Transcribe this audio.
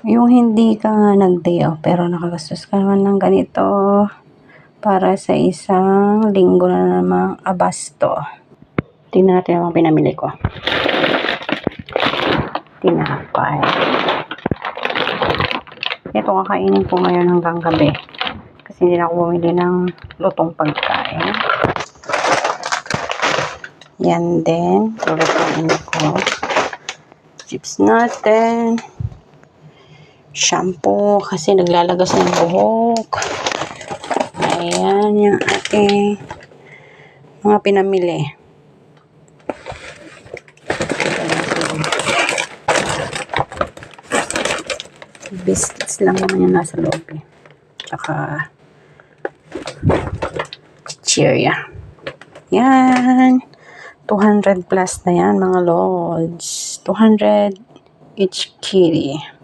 Yung hindi ka nga nag-day off pero nakagastos ka naman ng ganito para sa isang linggo na namang abasto. Tingnan natin ang pinamili ko. Tinapay. Ito kakainin ko ngayon hanggang gabi. Kasi hindi na ako bumili ng lutong pagkain. Yan din. Lulutuin ko. Chips natin. Shampoo kasi naglalagas ng buhok. Ayan yung ating mga pinamili. Biscuits lang naman yung nasa loob eh. Tsaka chichirya. Yan. 200 plus na yan mga lods. 200 each kitty.